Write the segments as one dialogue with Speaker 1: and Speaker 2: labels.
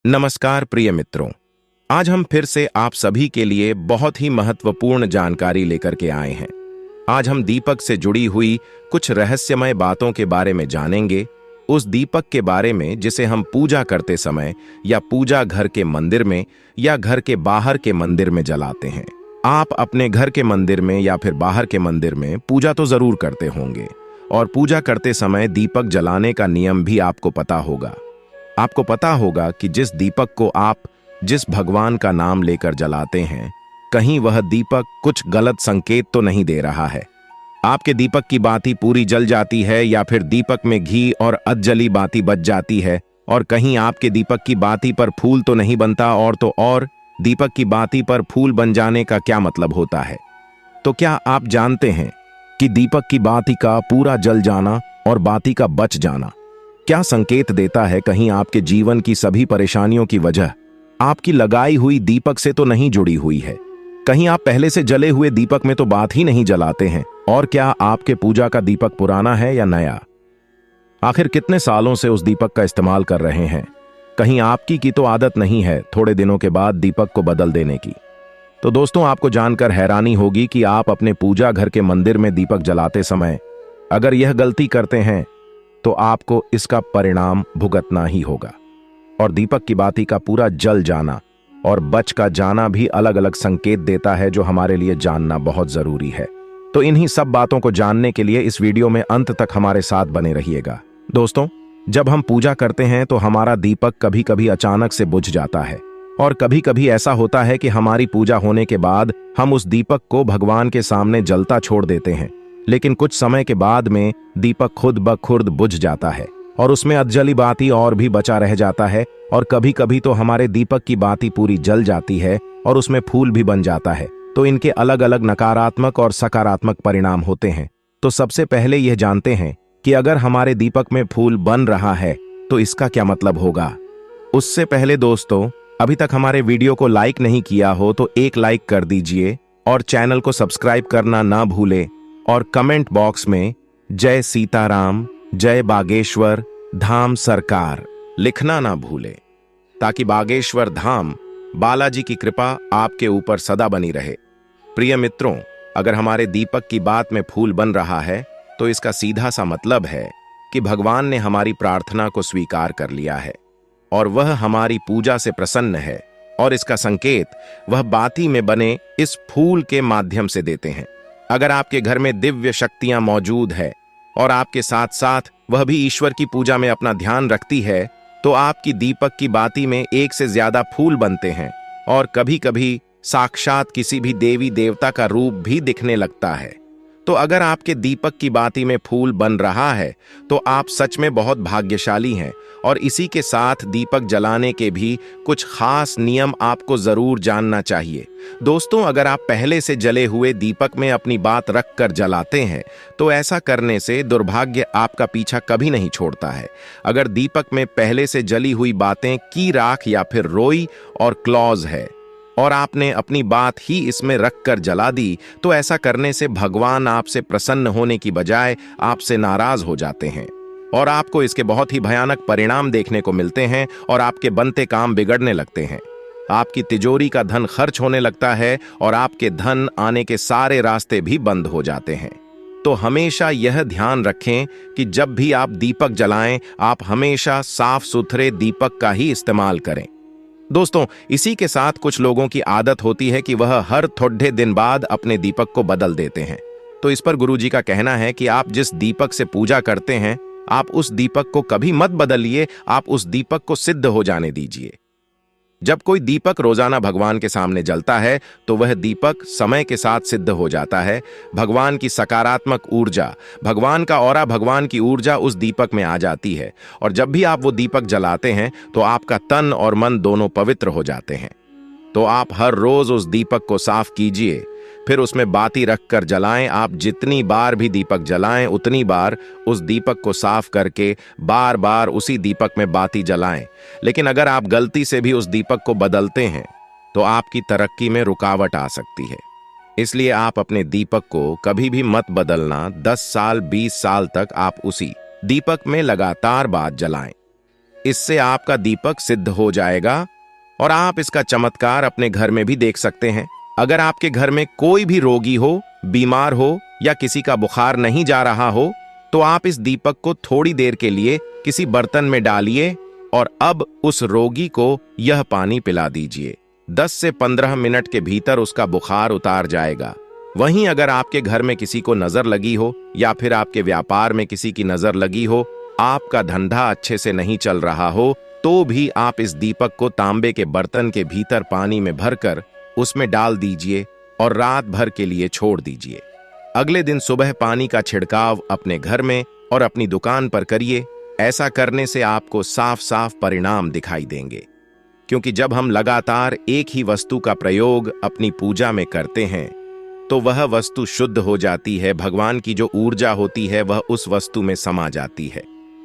Speaker 1: नमस्कार प्रिय मित्रों। आज हम फिर से आप सभी के लिए बहुत ही महत्वपूर्ण जानकारी लेकर के आए हैं। आज हम दीपक से जुड़ी हुई कुछ रहस्यमय बातों के बारे में जानेंगे। उस दीपक के बारे में जिसे हम पूजा करते समय या पूजा घर के मंदिर में या घर के बाहर के मंदिर में जलाते हैं। आप अपने घर के मंदिर में या फिर बाहर के मंदिर में पूजा तो जरूर करते होंगे और पूजा करते समय दीपक जलाने का नियम भी आपको पता होगा। आपको पता होगा कि जिस दीपक को आप जिस भगवान का नाम लेकर जलाते हैं, कहीं वह दीपक कुछ गलत संकेत तो नहीं दे रहा है। आपके दीपक की बाती पूरी जल जाती है या फिर दीपक में घी और अधजली बाती बच जाती है, और कहीं आपके दीपक की बाती पर फूल तो नहीं बनता। और दीपक की बाती पर फूल बन जाने का क्या मतलब होता है? तो क्या आप जानते हैं कि दीपक की बाती का पूरा जल जाना और बाती का बच जाना क्या संकेत देता है? कहीं आपके जीवन की सभी परेशानियों की वजह आपकी लगाई हुई दीपक से तो नहीं जुड़ी हुई है? कहीं आप पहले से जले हुए दीपक में तो बात ही नहीं जलाते हैं? और क्या आपके पूजा का दीपक पुराना है या नया? आखिर कितने सालों से उस दीपक का इस्तेमाल कर रहे हैं? कहीं आपकी की तो आदत नहीं है थोड़े दिनों के बाद दीपक को बदल देने की? तो दोस्तों, आपको जानकर हैरानी होगी कि आप अपने पूजा घर के मंदिर में दीपक जलाते समय अगर यह गलती करते हैं तो आपको इसका परिणाम भुगतना ही होगा। और दीपक की बाती का पूरा जल जाना और बच का जाना भी अलग अलग संकेत देता है, जो हमारे लिए जानना बहुत जरूरी है। तो इन्हीं सब बातों को जानने के लिए इस वीडियो में अंत तक हमारे साथ बने रहिएगा। दोस्तों, जब हम पूजा करते हैं तो हमारा दीपक कभी कभी अचानक से बुझ जाता है, और कभी कभी ऐसा होता है कि हमारी पूजा होने के बाद हम उस दीपक को भगवान के सामने जलता छोड़ देते हैं, लेकिन कुछ समय के बाद में दीपक खुद ब खुद बुझ जाता है और उसमें अधजली बाती और भी बचा रह जाता है। और कभी कभी तो हमारे दीपक की बाती पूरी जल जाती है और उसमें फूल भी बन जाता है। तो इनके अलग अलग नकारात्मक और सकारात्मक परिणाम होते हैं। तो सबसे पहले यह जानते हैं कि अगर हमारे दीपक में फूल बन रहा है तो इसका क्या मतलब होगा। उससे पहले दोस्तों, अभी तक हमारे वीडियो को लाइक नहीं किया हो तो एक लाइक कर दीजिए और चैनल को सब्सक्राइब करना ना भूले, और कमेंट बॉक्स में जय सीताराम, जय बागेश्वर धाम सरकार लिखना ना भूले, ताकि बागेश्वर धाम बालाजी की कृपा आपके ऊपर सदा बनी रहे। प्रिय मित्रों, अगर हमारे दीपक की बात में फूल बन रहा है तो इसका सीधा सा मतलब है कि भगवान ने हमारी प्रार्थना को स्वीकार कर लिया है और वह हमारी पूजा से प्रसन्न है। और इसका संकेत वह बाती में बने इस फूल के माध्यम से देते हैं। अगर आपके घर में दिव्य शक्तियां मौजूद है और आपके साथ साथ वह भी ईश्वर की पूजा में अपना ध्यान रखती है, तो आपकी दीपक की बाती में एक से ज्यादा फूल बनते हैं और कभी कभी साक्षात किसी भी देवी देवता का रूप भी दिखने लगता है। तो अगर आपके दीपक की बाती में फूल बन रहा है तो आप सच में बहुत भाग्यशाली हैं। और इसी के साथ दीपक जलाने के भी कुछ खास नियम आपको जरूर जानना चाहिए। दोस्तों, अगर आप पहले से जले हुए दीपक में अपनी बात रख कर जलाते हैं तो ऐसा करने से दुर्भाग्य आपका पीछा कभी नहीं छोड़ता है। अगर दीपक में पहले से जली हुई बातें की राख या फिर रोई और क्लॉज है और आपने अपनी बात ही इसमें रखकर जला दी, तो ऐसा करने से भगवान आपसे प्रसन्न होने की बजाय आपसे नाराज हो जाते हैं और आपको इसके बहुत ही भयानक परिणाम देखने को मिलते हैं और आपके बनते काम बिगड़ने लगते हैं। आपकी तिजोरी का धन खर्च होने लगता है और आपके धन आने के सारे रास्ते भी बंद हो जाते हैं। तो हमेशा यह ध्यान रखें कि जब भी आप दीपक जलाएं, आप हमेशा साफ सुथरे दीपक का ही इस्तेमाल करें। दोस्तों, इसी के साथ कुछ लोगों की आदत होती है कि वह हर थोड़े दिन बाद अपने दीपक को बदल देते हैं। तो इस पर गुरुजी का कहना है कि आप जिस दीपक से पूजा करते हैं, आप उस दीपक को कभी मत बदलिए, आप उस दीपक को सिद्ध हो जाने दीजिए। जब कोई दीपक रोजाना भगवान के सामने जलता है तो वह दीपक समय के साथ सिद्ध हो जाता है। भगवान की सकारात्मक ऊर्जा, भगवान का ऑरा, भगवान की ऊर्जा उस दीपक में आ जाती है, और जब भी आप वो दीपक जलाते हैं तो आपका तन और मन दोनों पवित्र हो जाते हैं। तो आप हर रोज उस दीपक को साफ कीजिए, फिर उसमें बाती रखकर जलाएं। आप जितनी बार भी दीपक जलाएं उतनी बार उस दीपक को साफ करके बार बार उसी दीपक में बाती जलाएं। लेकिन अगर आप गलती से भी उस दीपक को बदलते हैं तो आपकी तरक्की में रुकावट आ सकती है। इसलिए आप अपने दीपक को कभी भी मत बदलना। 10 साल 20 साल तक आप उसी दीपक में लगातार बात जलाएं। इससे आपका दीपक सिद्ध हो जाएगा और आप इसका चमत्कार अपने घर में भी देख सकते हैं। अगर आपके घर में कोई भी रोगी हो, बीमार हो या किसी का बुखार नहीं जा रहा हो, तो आप इस दीपक को थोड़ी देर के लिए किसी बर्तन में डालिए और अब उस रोगी को यह पानी पिला दीजिए। 10 से 15 मिनट के भीतर उसका बुखार उतार जाएगा। वहीं अगर आपके घर में किसी को नजर लगी हो या फिर आपके व्यापार में किसी की नजर लगी हो, आपका धंधा अच्छे से नहीं चल रहा हो, तो भी आप इस दीपक को तांबे के बर्तन के भीतर पानी में भरकर उसमें डाल दीजिए और रात भर के लिए छोड़ दीजिए। अगले दिन सुबह पानी का छिड़काव अपने घर में और अपनी दुकान पर करिए। ऐसा करने से आपको साफ साफ परिणाम दिखाई देंगे, क्योंकि जब हम लगातार एक ही वस्तु का प्रयोग अपनी पूजा में करते हैं तो वह वस्तु शुद्ध हो जाती है। भगवान की जो ऊर्जा होती है वह उस वस्तु में समा जाती है।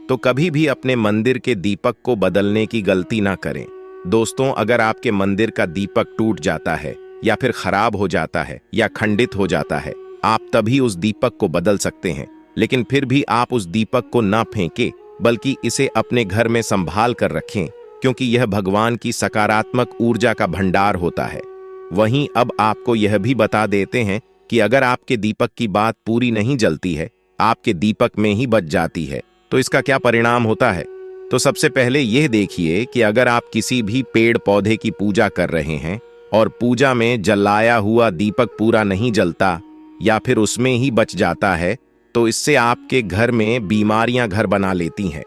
Speaker 1: तो कभी भी अपने मंदिर के दीपक को बदलने की गलती ना करें। दोस्तों, अगर आपके मंदिर का दीपक टूट जाता है या फिर खराब हो जाता है या खंडित हो जाता है, आप तभी उस दीपक को बदल सकते हैं। लेकिन फिर भी आप उस दीपक को ना फेंकें, बल्कि इसे अपने घर में संभाल कर रखें, क्योंकि यह भगवान की सकारात्मक ऊर्जा का भंडार होता है। वहीं अब आपको यह भी बता देते हैं कि अगर आपके दीपक की बात पूरी नहीं जलती है, आपके दीपक में ही बच जाती है, तो इसका क्या परिणाम होता है। तो सबसे पहले यह देखिए कि अगर आप किसी भी पेड़ पौधे की पूजा कर रहे हैं और पूजा में जलाया हुआ दीपक पूरा नहीं जलता या फिर उसमें ही बच जाता है, तो इससे आपके घर में बीमारियां घर बना लेती हैं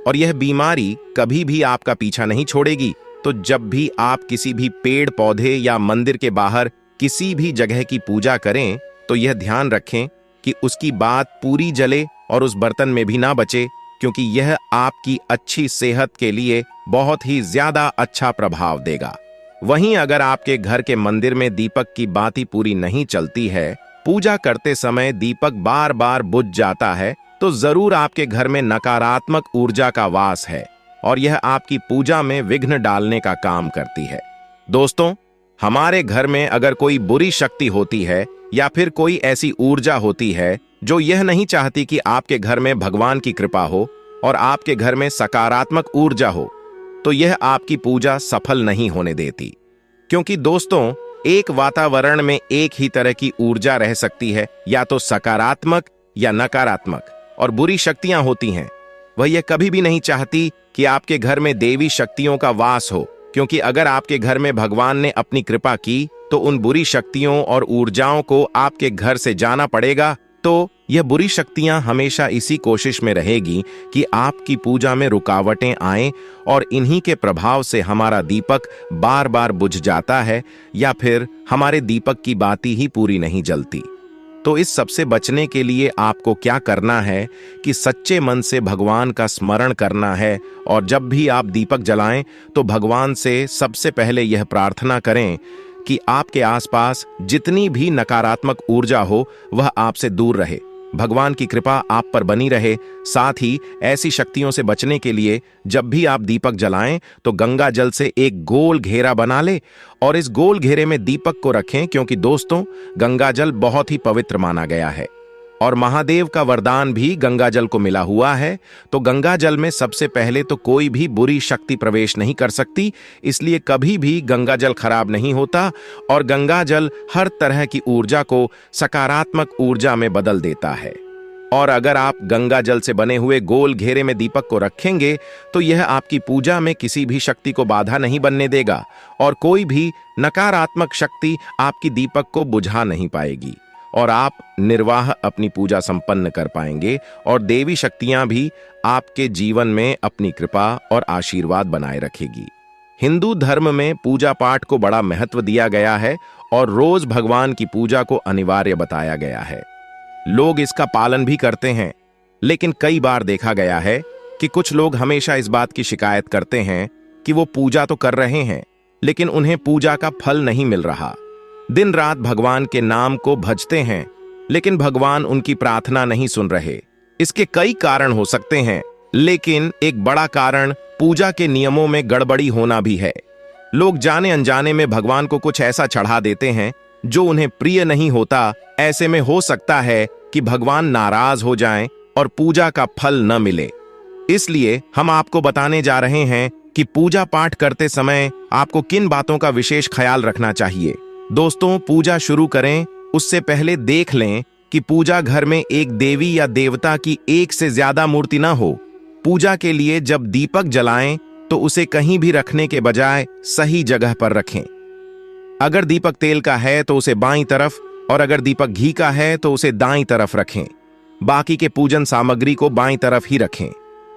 Speaker 1: और यह बीमारी कभी भी आपका पीछा नहीं छोड़ेगी। तो जब भी आप किसी भी पेड़ पौधे या मंदिर के बाहर किसी भी जगह की पूजा करें, तो यह ध्यान रखें कि उसकी बात पूरी जले और उस बर्तन में भी ना बचे, क्योंकि यह आपकी अच्छी सेहत के लिए बहुत ही ज्यादा अच्छा प्रभाव देगा। वहीं अगर आपके घर के मंदिर में दीपक की बाती पूरी नहीं चलती है, पूजा करते समय दीपक बार बार बुझ जाता है, तो जरूर आपके घर में नकारात्मक ऊर्जा का वास है और यह आपकी पूजा में विघ्न डालने का काम करती है। दोस्तों, हमारे घर में अगर कोई बुरी शक्ति होती है या फिर कोई ऐसी ऊर्जा होती है जो यह नहीं चाहती कि आपके घर में भगवान की कृपा हो और आपके घर में सकारात्मक ऊर्जा हो, तो यह आपकी पूजा सफल नहीं होने देती। क्योंकि दोस्तों, एक वातावरण में एक ही तरह की ऊर्जा रह सकती है, या तो सकारात्मक या नकारात्मक, और बुरी शक्तियां होती हैं। वह यह कभी भी नहीं चाहती कि आपके घर में देवी शक्तियों का वास हो, क्योंकि अगर आपके घर में भगवान ने अपनी कृपा की तो उन बुरी शक्तियों और ऊर्जाओं को आपके घर से जाना पड़ेगा। तो यह बुरी शक्तियां हमेशा इसी कोशिश में रहेगी कि आपकी पूजा में रुकावटें आएं और इन्हीं के प्रभाव से हमारा दीपक बार बार बुझ जाता है या फिर हमारे दीपक की बाती ही पूरी नहीं जलती। तो इस सबसे बचने के लिए आपको क्या करना है कि सच्चे मन से भगवान का स्मरण करना है, और जब भी आप दीपक जलाएं तो भगवान से सबसे पहले यह प्रार्थना करें कि आपके आसपास जितनी भी नकारात्मक ऊर्जा हो वह आपसे दूर रहे, भगवान की कृपा आप पर बनी रहे। साथ ही ऐसी शक्तियों से बचने के लिए जब भी आप दीपक जलाएं तो गंगा जल से एक गोल घेरा बना ले और इस गोल घेरे में दीपक को रखें, क्योंकि दोस्तों, गंगा जल बहुत ही पवित्र माना गया है और महादेव का वरदान भी गंगा जल को मिला हुआ है। तो गंगा जल में सबसे पहले तो कोई भी बुरी शक्ति प्रवेश नहीं कर सकती, इसलिए कभी भी गंगा जल खराब नहीं होता और गंगा जल हर तरह की ऊर्जा को सकारात्मक ऊर्जा में बदल देता है। और अगर आप गंगा जल से बने हुए गोल घेरे में दीपक को रखेंगे तो यह आपकी पूजा में किसी भी शक्ति को बाधा नहीं बनने देगा और कोई भी नकारात्मक शक्ति आपकी दीपक को बुझा नहीं पाएगी और आप निर्वाह अपनी पूजा संपन्न कर पाएंगे और देवी शक्तियां भी आपके जीवन में अपनी कृपा और आशीर्वाद बनाए रखेगी। हिंदू धर्म में पूजा पाठ को बड़ा महत्व दिया गया है और रोज भगवान की पूजा को अनिवार्य बताया गया है। लोग इसका पालन भी करते हैं, लेकिन कई बार देखा गया है कि कुछ लोग हमेशा इस बात की शिकायत करते हैं कि वो पूजा तो कर रहे हैं लेकिन उन्हें पूजा का फल नहीं मिल रहा। दिन रात भगवान के नाम को भजते हैं लेकिन भगवान उनकी प्रार्थना नहीं सुन रहे। इसके कई कारण हो सकते हैं, लेकिन एक बड़ा कारण पूजा के नियमों में गड़बड़ी होना भी है। लोग जाने अनजाने में भगवान को कुछ ऐसा चढ़ा देते हैं जो उन्हें प्रिय नहीं होता। ऐसे में हो सकता है कि भगवान नाराज हो जाएं और पूजा का फल न मिले। इसलिए हम आपको बताने जा रहे हैं कि पूजा पाठ करते समय आपको किन बातों का विशेष ख्याल रखना चाहिए। दोस्तों, पूजा शुरू करें उससे पहले देख लें कि पूजा घर में एक देवी या देवता की एक से ज्यादा मूर्ति ना हो। पूजा के लिए जब दीपक जलाएं तो उसे कहीं भी रखने के बजाय सही जगह पर रखें। अगर दीपक तेल का है तो उसे बाईं तरफ, और अगर दीपक घी का है तो उसे दाईं तरफ रखें। बाकी के पूजन सामग्री को बाईं तरफ ही रखें।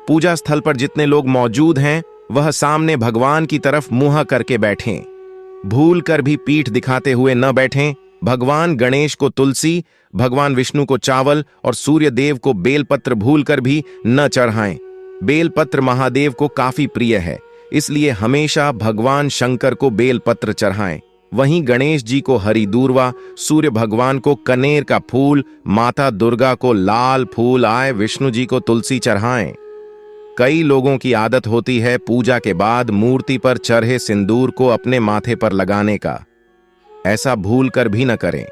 Speaker 1: पूजा स्थल पर जितने लोग मौजूद हैं वह सामने भगवान की तरफ मुंह करके बैठें। भूल कर भी पीठ दिखाते हुए न बैठें। भगवान गणेश को तुलसी, भगवान विष्णु को चावल और सूर्य देव को बेलपत्र भूल कर भी न चढ़ाएं। बेलपत्र महादेव को काफी प्रिय है, इसलिए हमेशा भगवान शंकर को बेलपत्र चढ़ाएं। वहीं गणेश जी को हरी दूर्वा, सूर्य भगवान को कनेर का फूल, माता दुर्गा को लाल फूल आए, विष्णु जी को तुलसी चढ़ाएं। कई लोगों की आदत होती है पूजा के बाद मूर्ति पर चढ़े सिंदूर को अपने माथे पर लगाने का। ऐसा भूल कर भी न करें।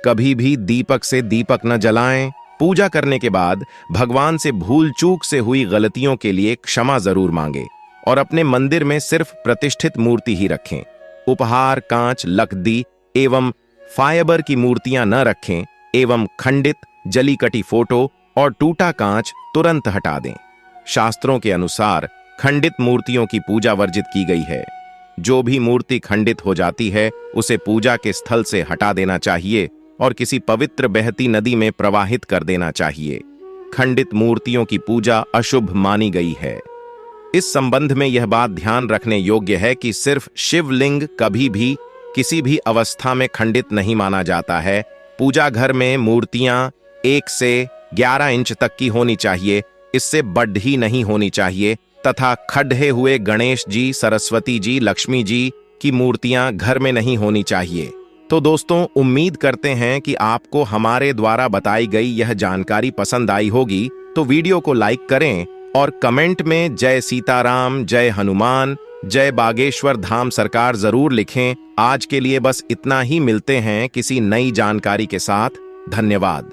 Speaker 1: कभी भी दीपक से दीपक न जलाएं। पूजा करने के बाद भगवान से भूल चूक से हुई गलतियों के लिए क्षमा जरूर मांगे और अपने मंदिर में सिर्फ प्रतिष्ठित मूर्ति ही रखें। उपहार, कांच, लकड़ी एवं फाइबर की मूर्तियां न रखें एवं खंडित, जली कटी फोटो और टूटा कांच तुरंत हटा दें। शास्त्रों के अनुसार खंडित मूर्तियों की पूजा वर्जित की गई है। जो भी मूर्ति खंडित हो जाती है उसे पूजा के स्थल से हटा देना चाहिए और किसी पवित्र बहती नदी में प्रवाहित कर देना चाहिए। खंडित मूर्तियों की पूजा अशुभ मानी गई है। इस संबंध में यह बात ध्यान रखने योग्य है कि सिर्फ शिवलिंग कभी भी किसी भी अवस्था में खंडित नहीं माना जाता है। पूजा घर में मूर्तियां 1 से 11 इंच तक की होनी चाहिए, इससे बढ़ी नहीं होनी चाहिए, तथा खड्डे हुए गणेश जी, सरस्वती जी, लक्ष्मी जी की मूर्तियां घर में नहीं होनी चाहिए। तो दोस्तों, उम्मीद करते हैं कि आपको हमारे द्वारा बताई गई यह जानकारी पसंद आई होगी। तो वीडियो को लाइक करें और कमेंट में जय सीताराम, जय हनुमान, जय बागेश्वर धाम सरकार जरूर लिखें। आज के लिए बस इतना ही। मिलते हैं किसी नई जानकारी के साथ। धन्यवाद।